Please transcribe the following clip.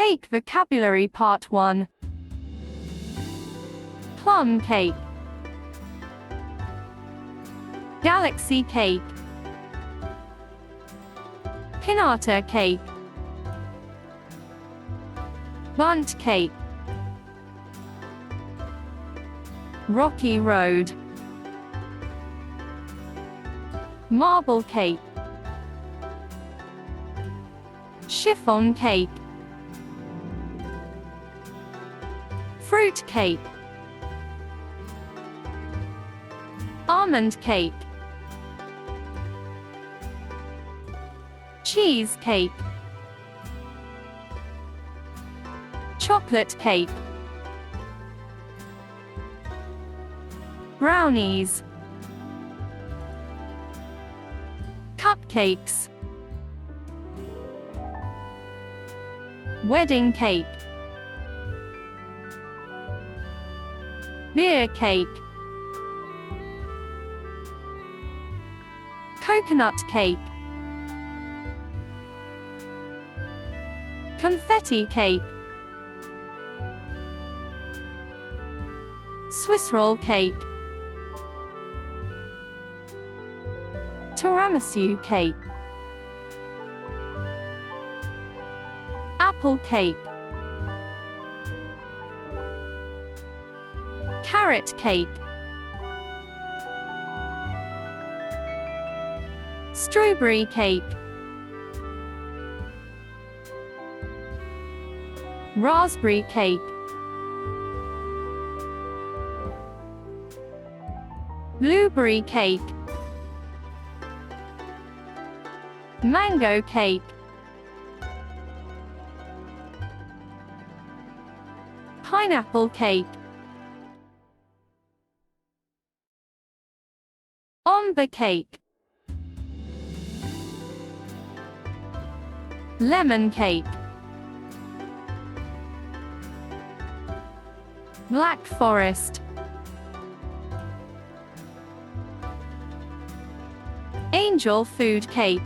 Cake vocabulary part 1. Plum cake, galaxy cake, pinata cake, bundt cake, rocky road, marble cake, chiffon cake, fruit cake, almond cake, cheese cake, chocolate cake, brownies, cupcakes, wedding cake, beer cake, coconut cake, confetti cake, Swiss roll cake, tiramisu cake, apple cake, carrot cake, strawberry cake, raspberry cake, blueberry cake, mango cake, pineapple cake, ombre cake, lemon cake, black forest, angel food cake.